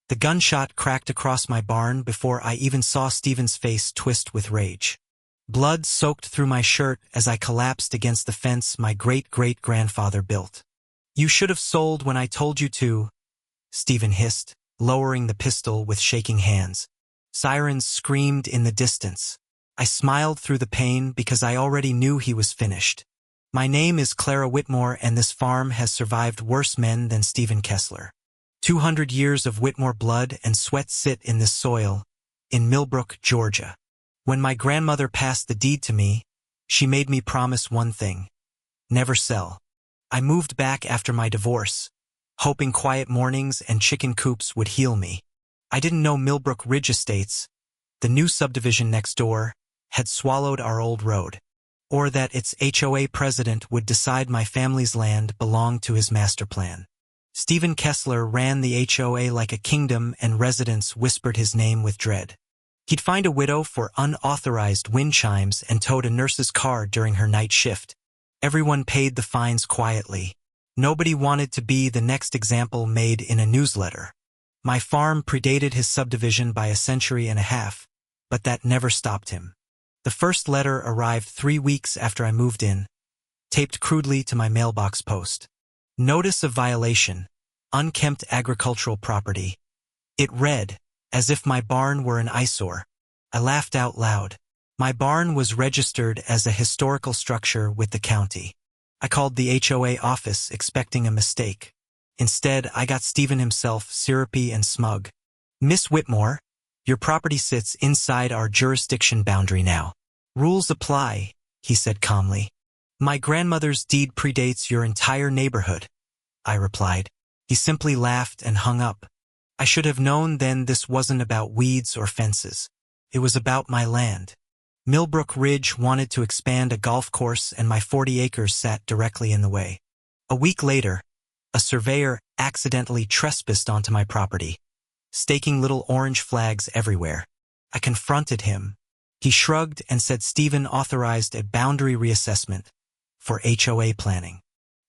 The gunshot cracked across my barn before I even saw Stephen's face twist with rage. Blood soaked through my shirt as I collapsed against the fence my great-great-grandfather built. "You should have sold when I told you to," Stephen hissed, lowering the pistol with shaking hands. Sirens screamed in the distance. I smiled through the pain because I already knew he was finished. "My name is Clara Whitmore, and this farm has survived worse men than Stephen Kessler. 200 years of Whitmore blood and sweat sit in this soil, in Millbrook, Georgia. When my grandmother passed the deed to me, she made me promise one thing: never sell. I moved back after my divorce, hoping quiet mornings and chicken coops would heal me. I didn't know Millbrook Ridge Estates, the new subdivision next door, had swallowed our old road, or that its HOA president would decide my family's land belonged to his master plan. Stephen Kessler ran the HOA like a kingdom, and residents whispered his name with dread. He'd find a widow for unauthorized wind chimes and towed a nurse's car during her night shift. Everyone paid the fines quietly. Nobody wanted to be the next example made in a newsletter. My farm predated his subdivision by a century and a half, but that never stopped him. The first letter arrived 3 weeks after I moved in, taped crudely to my mailbox post. Notice of violation, unkempt agricultural property. It read, as if my barn were an eyesore. I laughed out loud. My barn was registered as a historical structure with the county. I called the HOA office expecting a mistake. Instead, I got Stephen himself, syrupy and smug. "Miss Whitmore, your property sits inside our jurisdiction boundary now. Rules apply," he said calmly. "My grandmother's deed predates your entire neighborhood," I replied. He simply laughed and hung up. I should have known then this wasn't about weeds or fences. It was about my land. Millbrook Ridge wanted to expand a golf course, and my 40 acres sat directly in the way. A week later, a surveyor accidentally trespassed onto my property, staking little orange flags everywhere. I confronted him. He shrugged and said Stephen authorized a boundary reassessment for HOA planning.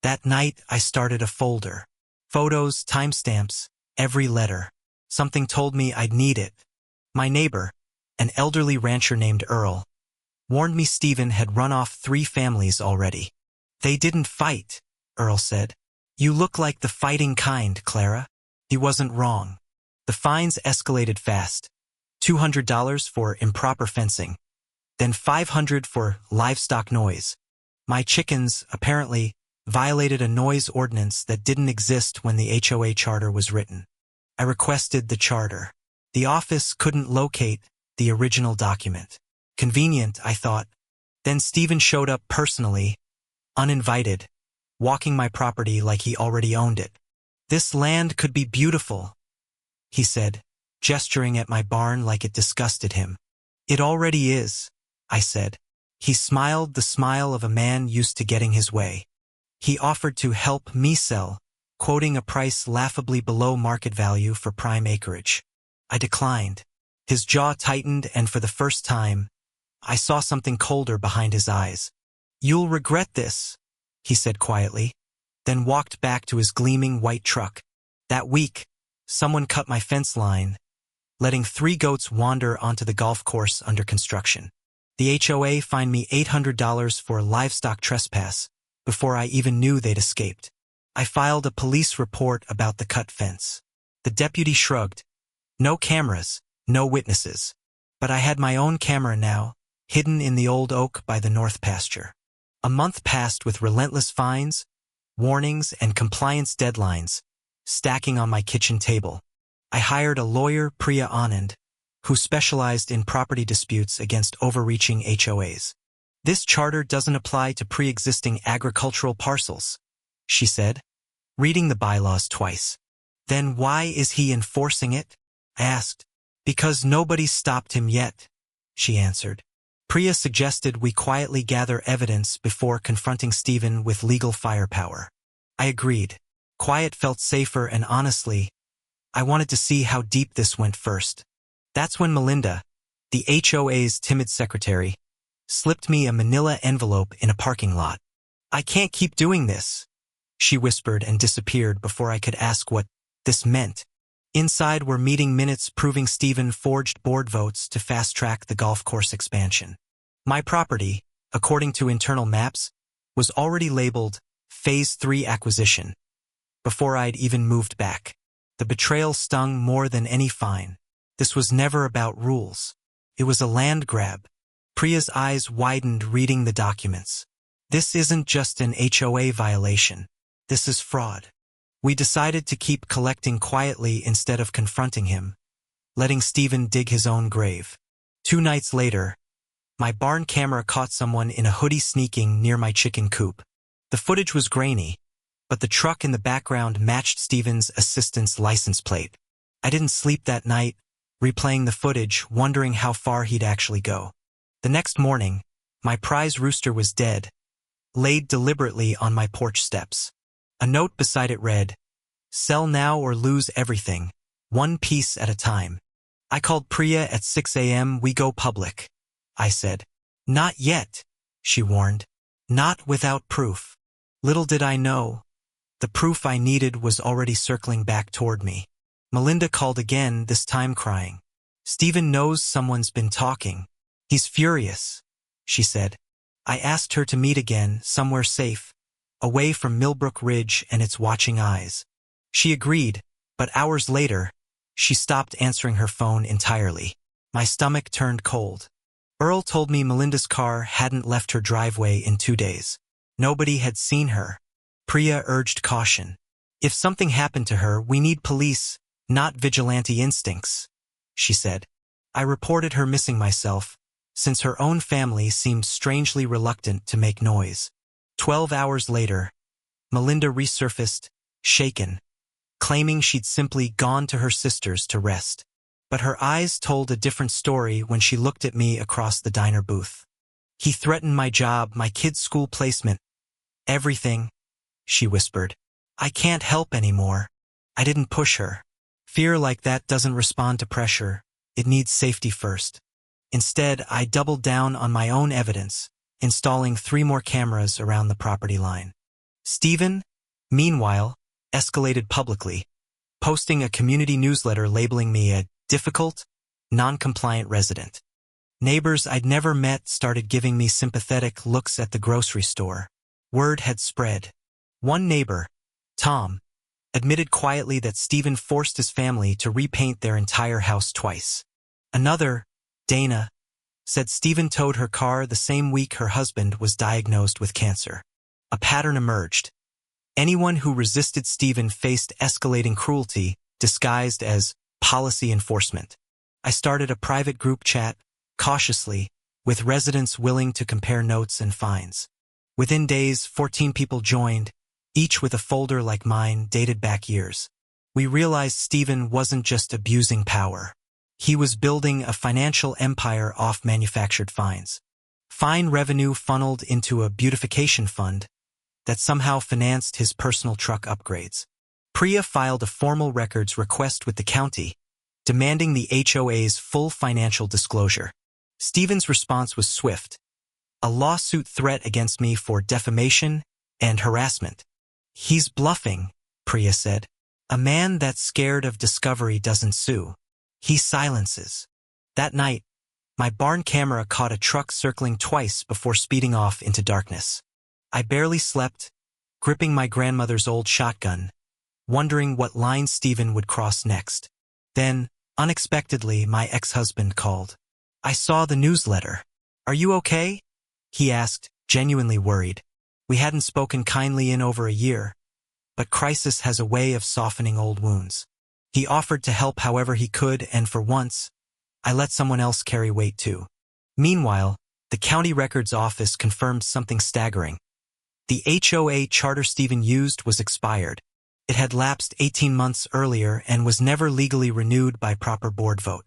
That night, I started a folder. Photos, timestamps, every letter. Something told me I'd need it. My neighbor, an elderly rancher named Earl, warned me Stephen had run off 3 families already. "They didn't fight," Earl said. "You look like the fighting kind, Clara." He wasn't wrong. The fines escalated fast. $200 for improper fencing, then $500 for livestock noise. My chickens, apparently, violated a noise ordinance that didn't exist when the HOA charter was written. I requested the charter. The office couldn't locate the original document. Convenient, I thought. Then Stephen showed up personally, uninvited, walking my property like he already owned it. "This land could be beautiful," he said, gesturing at my barn like it disgusted him. "It already is," I said. He smiled the smile of a man used to getting his way. He offered to help me sell, quoting a price laughably below market value for prime acreage. I declined. His jaw tightened, and for the first time, I saw something colder behind his eyes. "You'll regret this," he said quietly, then walked back to his gleaming white truck. That week, someone cut my fence line, letting 3 goats wander onto the golf course under construction. The HOA fined me $800 for livestock trespass before I even knew they'd escaped. I filed a police report about the cut fence. The deputy shrugged. No cameras, no witnesses. But I had my own camera now, hidden in the old oak by the north pasture. A month passed with relentless fines, warnings, and compliance deadlines stacking on my kitchen table. I hired a lawyer, Priya Anand, who specialized in property disputes against overreaching HOAs. "This charter doesn't apply to pre-existing agricultural parcels," she said, reading the bylaws twice. "Then why is he enforcing it?" I asked. "Because nobody's stopped him yet," she answered. Priya suggested we quietly gather evidence before confronting Stephen with legal firepower. I agreed. Quiet felt safer, and honestly, I wanted to see how deep this went first. That's when Melinda, the HOA's timid secretary, slipped me a manila envelope in a parking lot. "I can't keep doing this," she whispered and disappeared before I could ask what this meant. Inside were meeting minutes proving Stephen forged board votes to fast-track the golf course expansion. My property, according to internal maps, was already labeled Phase 3 acquisition before I'd even moved back. The betrayal stung more than any fine. This was never about rules. It was a land grab. Priya's eyes widened reading the documents. This isn't just an HOA violation. This is fraud. We decided to keep collecting quietly instead of confronting him, letting Stephen dig his own grave. 2 nights later, my barn camera caught someone in a hoodie sneaking near my chicken coop. The footage was grainy, but the truck in the background matched Stephen's assistant's license plate. I didn't sleep that night, replaying the footage, wondering how far he'd actually go. The next morning, my prize rooster was dead, laid deliberately on my porch steps. A note beside it read, "Sell now or lose everything, one piece at a time." I called Priya at 6 a.m. "We go public," I said. "Not yet," she warned. "Not without proof." Little did I know, the proof I needed was already circling back toward me. Melinda called again, this time crying. "Stephen knows someone's been talking. He's furious," she said. I asked her to meet again, somewhere safe, away from Millbrook Ridge and its watching eyes. She agreed, but hours later, she stopped answering her phone entirely. My stomach turned cold. Earl told me Melinda's car hadn't left her driveway in 2 days. Nobody had seen her. Priya urged caution. "If something happened to her, we need police, not vigilante instincts," she said. I reported her missing myself, since her own family seemed strangely reluctant to make noise. 12 hours later, Melinda resurfaced, shaken, claiming she'd simply gone to her sister's to rest. But her eyes told a different story when she looked at me across the diner booth. "He threatened my job, my kid's school placement, everything," she whispered. "I can't help anymore." I didn't push her. Fear like that doesn't respond to pressure. It needs safety first. Instead, I doubled down on my own evidence, installing 3 more cameras around the property line. Stephen, meanwhile, escalated publicly, posting a community newsletter labeling me a difficult, non-compliant resident. Neighbors I'd never met started giving me sympathetic looks at the grocery store. Word had spread. One neighbor, Tom, admitted quietly that Stephen forced his family to repaint their entire house twice. Another, Dana, said Stephen towed her car the same week her husband was diagnosed with cancer. A pattern emerged. Anyone who resisted Stephen faced escalating cruelty disguised as policy enforcement. I started a private group chat, cautiously, with residents willing to compare notes and fines. Within days, 14 people joined, each with a folder like mine dated back years. We realized Stephen wasn't just abusing power. He was building a financial empire off manufactured fines. Fine revenue funneled into a beautification fund that somehow financed his personal truck upgrades. Priya filed a formal records request with the county, demanding the HOA's full financial disclosure. Stephen's response was swift. A lawsuit threat against me for defamation and harassment. "He's bluffing," Priya said. "A man that's scared of discovery doesn't sue. He silences." That night, my barn camera caught a truck circling twice before speeding off into darkness. I barely slept, gripping my grandmother's old shotgun, wondering what line Stephen would cross next. Then, unexpectedly, my ex-husband called. "I saw the newsletter. Are you okay?" he asked, genuinely worried. We hadn't spoken kindly in over a year, but crisis has a way of softening old wounds. He offered to help however he could, and for once, I let someone else carry weight too. Meanwhile, the county records office confirmed something staggering. The HOA charter Stephen used was expired. It had lapsed 18 months earlier and was never legally renewed by proper board vote.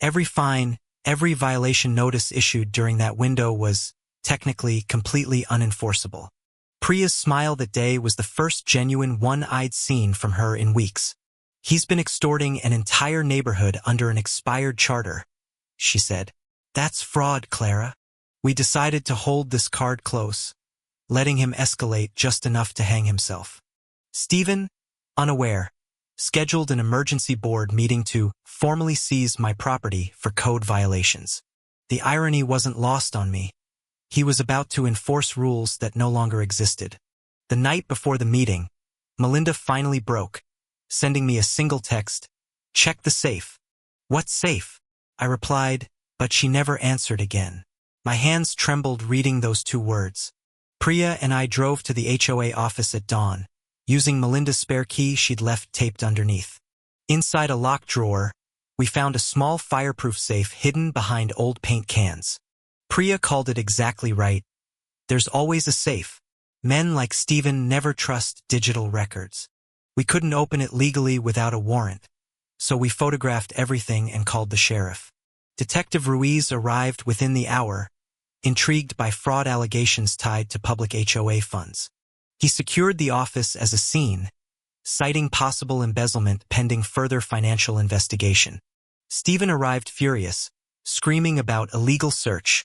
Every fine, every violation notice issued during that window was, technically, completely unenforceable. Priya's smile that day was the first genuine one I'd seen from her in weeks. "He's been extorting an entire neighborhood under an expired charter," she said. "That's fraud, Clara." We decided to hold this card close, letting him escalate just enough to hang himself. Stephen, unaware, scheduled an emergency board meeting to formally seize my property for code violations. The irony wasn't lost on me. He was about to enforce rules that no longer existed. The night before the meeting, Melinda finally broke, sending me a single text, "Check the safe." "What safe?" I replied, but she never answered again. My hands trembled reading those two words. Priya and I drove to the HOA office at dawn, using Melinda's spare key she'd left taped underneath. Inside a locked drawer, we found a small fireproof safe hidden behind old paint cans. Priya called it exactly right. There's always a safe. Men like Stephen never trust digital records. We couldn't open it legally without a warrant, so we photographed everything and called the sheriff. Detective Ruiz arrived within the hour, intrigued by fraud allegations tied to public HOA funds. He secured the office as a scene, citing possible embezzlement pending further financial investigation. Stephen arrived furious, screaming about illegal search,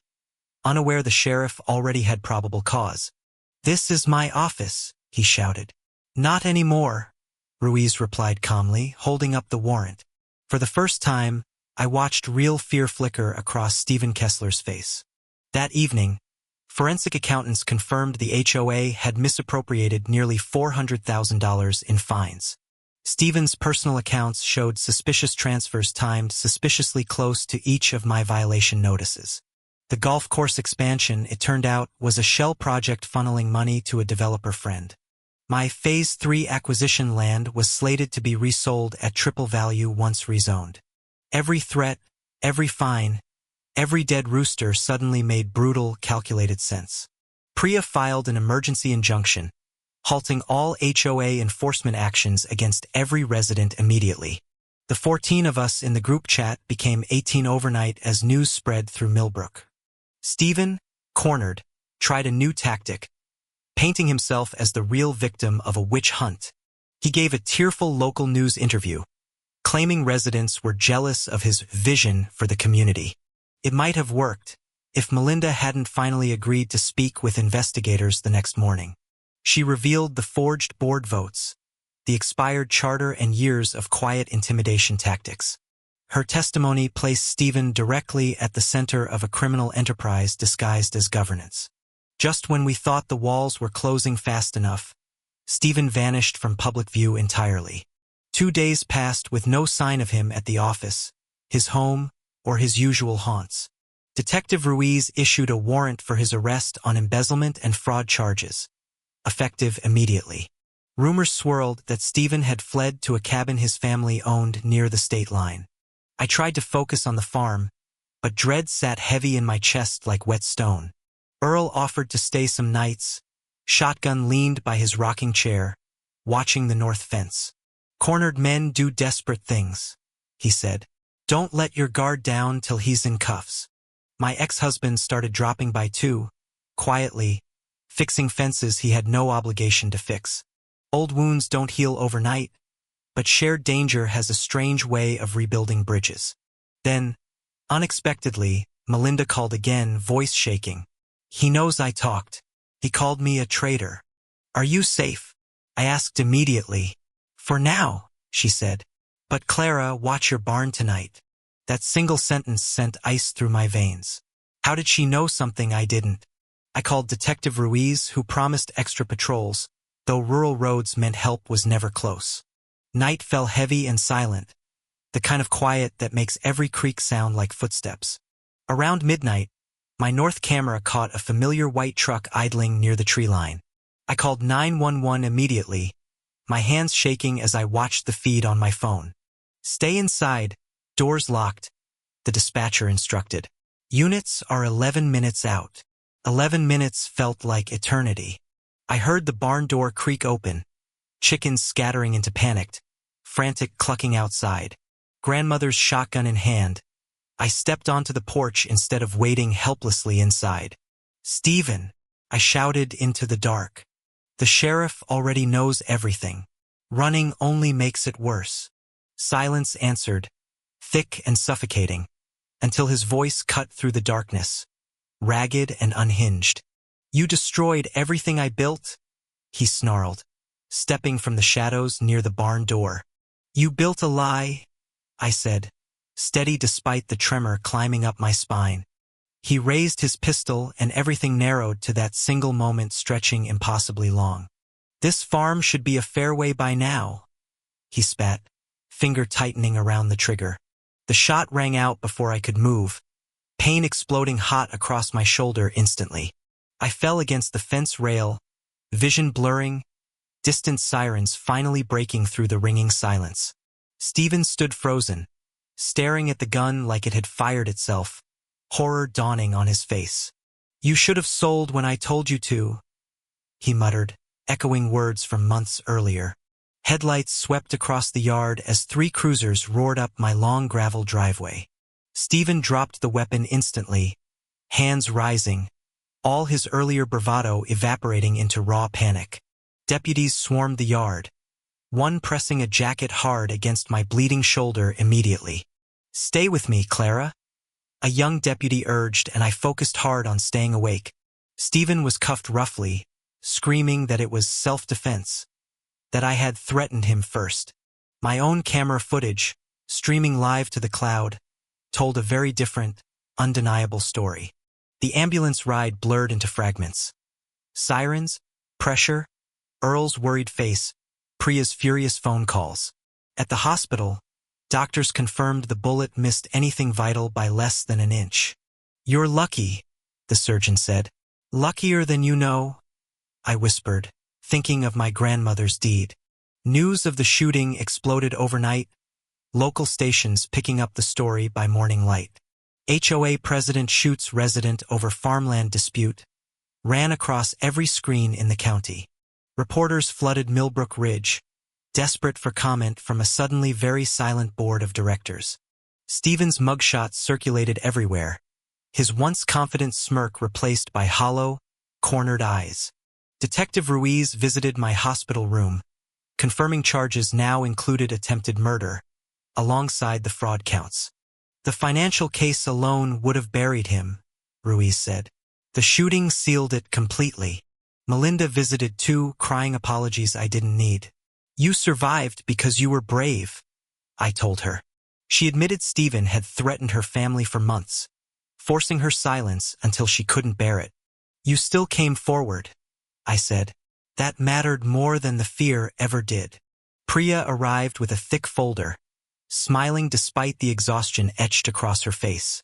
unaware the sheriff already had probable cause. "This is my office," he shouted. "Not anymore," Ruiz replied calmly, holding up the warrant. For the first time, I watched real fear flicker across Stephen Kessler's face. That evening, forensic accountants confirmed the HOA had misappropriated nearly $400,000 in fines. Stephen's personal accounts showed suspicious transfers timed suspiciously close to each of my violation notices. The golf course expansion, it turned out, was a shell project funneling money to a developer friend. My Phase 3 acquisition land was slated to be resold at triple value once rezoned. Every threat, every fine, every dead rooster suddenly made brutal, calculated sense. Priya filed an emergency injunction, halting all HOA enforcement actions against every resident immediately. The 14 of us in the group chat became 18 overnight as news spread through Millbrook. Stephen, cornered, tried a new tactic, painting himself as the real victim of a witch hunt. He gave a tearful local news interview, claiming residents were jealous of his vision for the community. It might have worked if Melinda hadn't finally agreed to speak with investigators the next morning. She revealed the forged board votes, the expired charter, and years of quiet intimidation tactics. Her testimony placed Stephen directly at the center of a criminal enterprise disguised as governance. Just when we thought the walls were closing fast enough, Stephen vanished from public view entirely. 2 days passed with no sign of him at the office, his home, or his usual haunts. Detective Ruiz issued a warrant for his arrest on embezzlement and fraud charges, effective immediately. Rumors swirled that Stephen had fled to a cabin his family owned near the state line. I tried to focus on the farm, but dread sat heavy in my chest like wet stone. Earl offered to stay some nights, shotgun leaned by his rocking chair, watching the north fence. "Cornered men do desperate things," he said. "Don't let your guard down till he's in cuffs." My ex-husband started dropping by too, quietly, fixing fences he had no obligation to fix. Old wounds don't heal overnight, but shared danger has a strange way of rebuilding bridges. Then, unexpectedly, Melinda called again, voice shaking. "He knows I talked. He called me a traitor." "Are you safe?" I asked immediately. "For now," she said. "But Clara, watch your barn tonight." That single sentence sent ice through my veins. How did she know something I didn't? I called Detective Ruiz, who promised extra patrols, though rural roads meant help was never close. Night fell heavy and silent, the kind of quiet that makes every creak sound like footsteps. Around midnight, my north camera caught a familiar white truck idling near the tree line. I called 911 immediately, my hands shaking as I watched the feed on my phone. "Stay inside, doors locked," the dispatcher instructed. "Units are 11 minutes out." 11 minutes felt like eternity. I heard the barn door creak open, chickens scattering into panicked, frantic clucking outside. Grandmother's shotgun in hand, I stepped onto the porch instead of waiting helplessly inside. "Stephen," I shouted into the dark. "The sheriff already knows everything. Running only makes it worse." Silence answered, thick and suffocating, until his voice cut through the darkness, ragged and unhinged. "You destroyed everything I built?" he snarled, stepping from the shadows near the barn door. You built a lie, I said, steady despite the tremor climbing up my spine. He raised his pistol and everything narrowed to that single moment stretching impossibly long. This farm should be a fairway by now, he spat, finger tightening around the trigger. The shot rang out before I could move, pain exploding hot across my shoulder instantly. I fell against the fence rail, vision blurring, distant sirens finally breaking through the ringing silence. Stephen stood frozen, staring at the gun like it had fired itself, horror dawning on his face. You should have sold when I told you to, he muttered, echoing words from months earlier. Headlights swept across the yard as 3 cruisers roared up my long gravel driveway. Stephen dropped the weapon instantly, hands rising, all his earlier bravado evaporating into raw panic. Deputies swarmed the yard, one pressing a jacket hard against my bleeding shoulder immediately. Stay with me, Clara, a young deputy urged, and I focused hard on staying awake. Stephen was cuffed roughly, screaming that it was self-defense, that I had threatened him first. My own camera footage, streaming live to the cloud, told a very different, undeniable story. The ambulance ride blurred into fragments. Sirens, pressure, Earl's worried face, Priya's furious phone calls. At the hospital, doctors confirmed the bullet missed anything vital by less than an inch. You're lucky, the surgeon said. Luckier than you know, I whispered, thinking of my grandmother's deed. News of the shooting exploded overnight, local stations picking up the story by morning light. HOA president shoots resident over farmland dispute, ran across every screen in the county. Reporters flooded Millbrook Ridge, desperate for comment from a suddenly very silent board of directors. Stephen's mugshot circulated everywhere, his once confident smirk replaced by hollow, cornered eyes. Detective Ruiz visited my hospital room, confirming charges now included attempted murder, alongside the fraud counts. The financial case alone would have buried him, Ruiz said. The shooting sealed it completely. Melinda visited too, crying apologies I didn't need. You survived because you were brave, I told her. She admitted Stephen had threatened her family for months, forcing her silence until she couldn't bear it. You still came forward, I said. That mattered more than the fear ever did. Priya arrived with a thick folder, smiling despite the exhaustion etched across her face.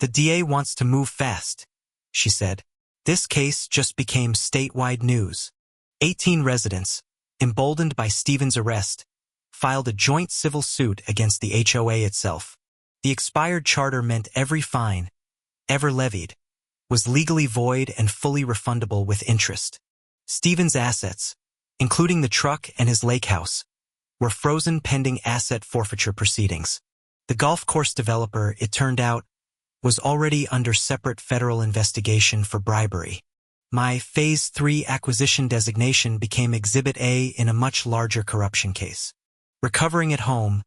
The DA wants to move fast, she said. This case just became statewide news. 18 residents, emboldened by Stephen's arrest, filed a joint civil suit against the HOA itself. The expired charter meant every fine, ever levied, was legally void and fully refundable with interest. Stephen's assets, including the truck and his lake house, were frozen pending asset forfeiture proceedings. The golf course developer, it turned out, was already under separate federal investigation for bribery. My Phase 3 acquisition designation became Exhibit A in a much larger corruption case. Recovering at home,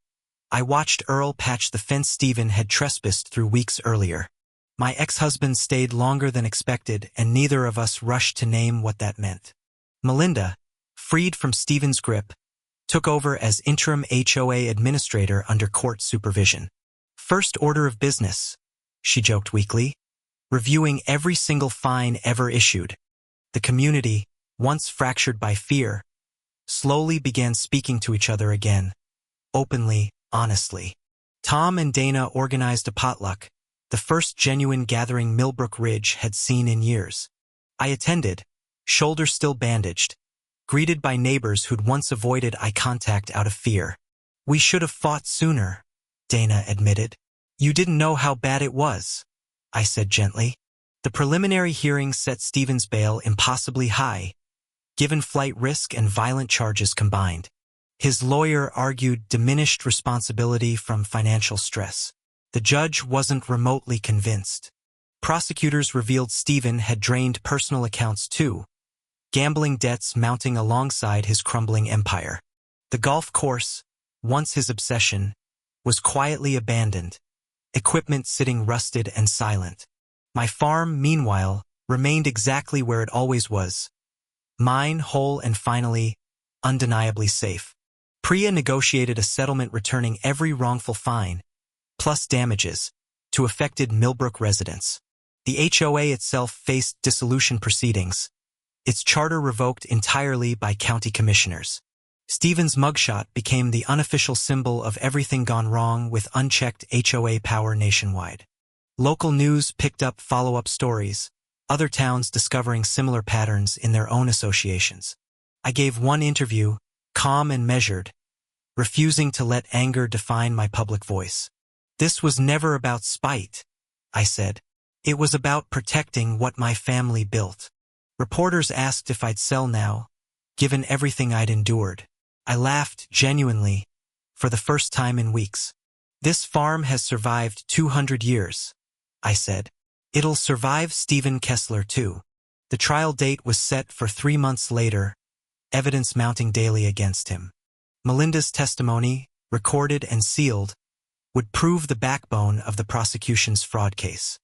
I watched Earl patch the fence Stephen had trespassed through weeks earlier. My ex-husband stayed longer than expected, and neither of us rushed to name what that meant. Melinda, freed from Stephen's grip, took over as interim HOA administrator under court supervision. First order of business, she joked weakly, reviewing every single fine ever issued. The community, once fractured by fear, slowly began speaking to each other again, openly, honestly. Tom and Dana organized a potluck, the first genuine gathering Millbrook Ridge had seen in years. I attended, shoulder still bandaged, greeted by neighbors who'd once avoided eye contact out of fear. We should have fought sooner, Dana admitted. You didn't know how bad it was, I said gently. The preliminary hearing set Stephen's bail impossibly high, given flight risk and violent charges combined. His lawyer argued diminished responsibility from financial stress. The judge wasn't remotely convinced. Prosecutors revealed Stephen had drained personal accounts too, gambling debts mounting alongside his crumbling empire. The golf course, once his obsession, was quietly abandoned, equipment sitting rusted and silent. My farm, meanwhile, remained exactly where it always was. Mine, whole and finally, undeniably safe. Priya negotiated a settlement returning every wrongful fine, plus damages, to affected Millbrook residents. The HOA itself faced dissolution proceedings, its charter revoked entirely by county commissioners. Stephen's mugshot became the unofficial symbol of everything gone wrong with unchecked HOA power nationwide. Local news picked up follow-up stories, other towns discovering similar patterns in their own associations. I gave one interview, calm and measured, refusing to let anger define my public voice. This was never about spite, I said. It was about protecting what my family built. Reporters asked if I'd sell now, given everything I'd endured. I laughed genuinely, for the first time in weeks. This farm has survived 200 years, I said. It'll survive Stephen Kessler too. The trial date was set for 3 months later, evidence mounting daily against him. Melinda's testimony, recorded and sealed, would prove the backbone of the prosecution's fraud case.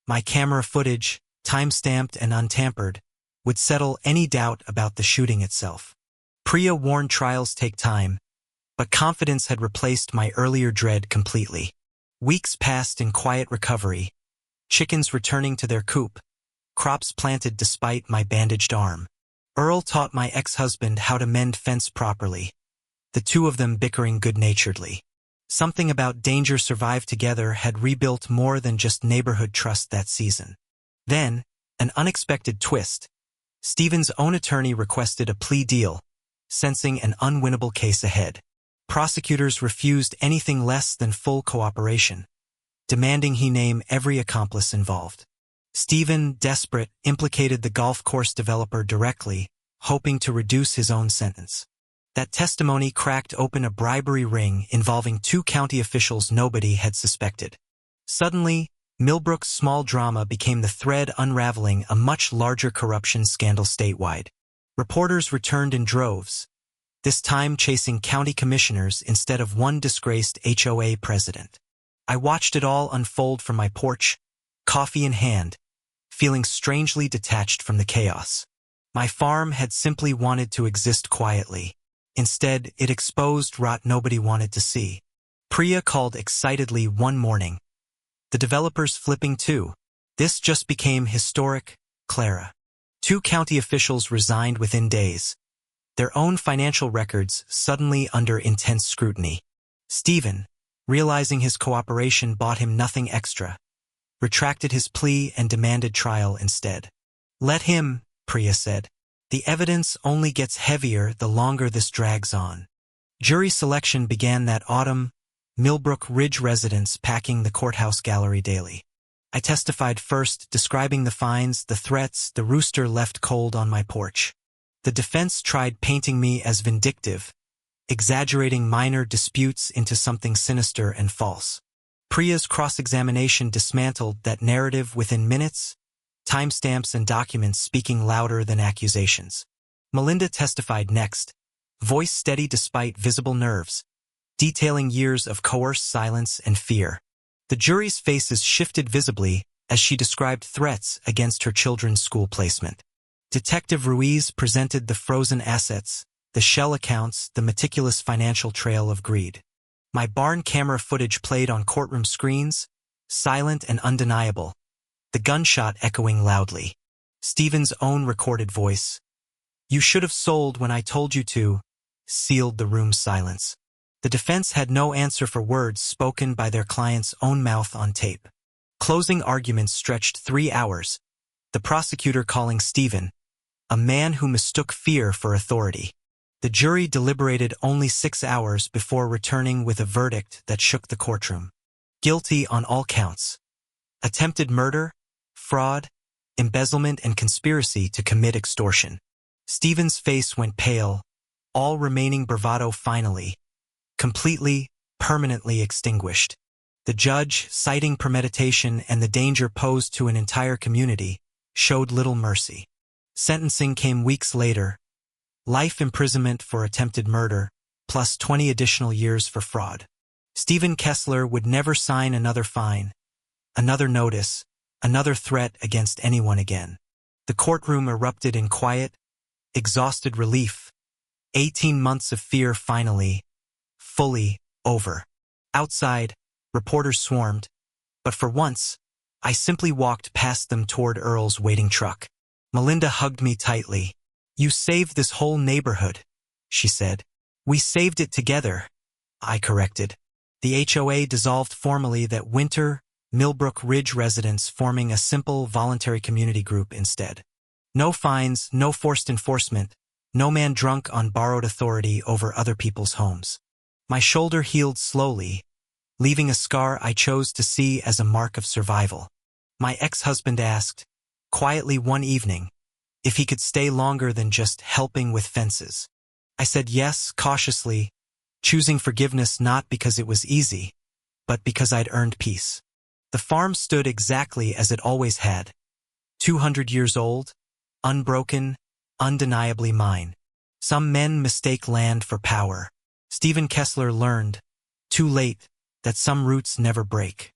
My camera footage, time-stamped and untampered, would settle any doubt about the shooting itself. Priya warned trials take time, but confidence had replaced my earlier dread completely. Weeks passed in quiet recovery, chickens returning to their coop, crops planted despite my bandaged arm. Earl taught my ex-husband how to mend fence properly, the two of them bickering good-naturedly. Something about danger survived together had rebuilt more than just neighborhood trust that season. Then, an unexpected twist. Stephen's own attorney requested a plea deal, sensing an unwinnable case ahead. Prosecutors refused anything less than full cooperation, demanding he name every accomplice involved. Stephen, desperate, implicated the golf course developer directly, hoping to reduce his own sentence. That testimony cracked open a bribery ring involving 2 county officials nobody had suspected. Suddenly, Millbrook's small drama became the thread unraveling a much larger corruption scandal statewide. Reporters returned in droves, this time chasing county commissioners instead of one disgraced HOA president. I watched it all unfold from my porch, coffee in hand, feeling strangely detached from the chaos. My farm had simply wanted to exist quietly. Instead, it exposed rot nobody wanted to see. Priya called excitedly one morning. The developers flipping too. This just became historic, Clara. 2 county officials resigned within days, their own financial records suddenly under intense scrutiny. Stephen, realizing his cooperation bought him nothing extra, retracted his plea and demanded trial instead. Let him, Priya said. The evidence only gets heavier the longer this drags on. Jury selection began that autumn, Millbrook Ridge residents packing the courthouse gallery daily. I testified first, describing the fines, the threats, the rooster left cold on my porch. The defense tried painting me as vindictive, exaggerating minor disputes into something sinister and false. Priya's cross-examination dismantled that narrative within minutes, timestamps and documents speaking louder than accusations. Melinda testified next, voice steady despite visible nerves, detailing years of coerced silence and fear. The jury's faces shifted visibly as she described threats against her children's school placement. Detective Ruiz presented the frozen assets, the shell accounts, the meticulous financial trail of greed. My barn camera footage played on courtroom screens, silent and undeniable, the gunshot echoing loudly. Stephen's own recorded voice, "You should have sold when I told you to," sealed the room's silence. The defense had no answer for words spoken by their client's own mouth on tape. Closing arguments stretched 3 hours, the prosecutor calling Stephen a man who mistook fear for authority. The jury deliberated only 6 hours before returning with a verdict that shook the courtroom. Guilty on all counts. Attempted murder, fraud, embezzlement, and conspiracy to commit extortion. Stephen's face went pale, all remaining bravado finally, completely, permanently extinguished. The judge, citing premeditation and the danger posed to an entire community, showed little mercy. Sentencing came weeks later. Life imprisonment for attempted murder, plus 20 additional years for fraud. Stephen Kessler would never sign another fine, another notice, another threat against anyone again. The courtroom erupted in quiet, exhausted relief. 18 months of fear finally, fully over. Outside, reporters swarmed, but for once, I simply walked past them toward Earl's waiting truck. Melinda hugged me tightly. "You saved this whole neighborhood," she said. "We saved it together," I corrected. The HOA dissolved formally that winter, Millbrook Ridge residents forming a simple voluntary community group instead. No fines, no forced enforcement, no man drunk on borrowed authority over other people's homes. My shoulder healed slowly, leaving a scar I chose to see as a mark of survival. My ex-husband asked, quietly one evening, if he could stay longer than just helping with fences. I said yes, cautiously, choosing forgiveness not because it was easy, but because I'd earned peace. The farm stood exactly as it always had. 200 years old, unbroken, undeniably mine. Some men mistake land for power. Stephen Kessler learned, too late, that some roots never break.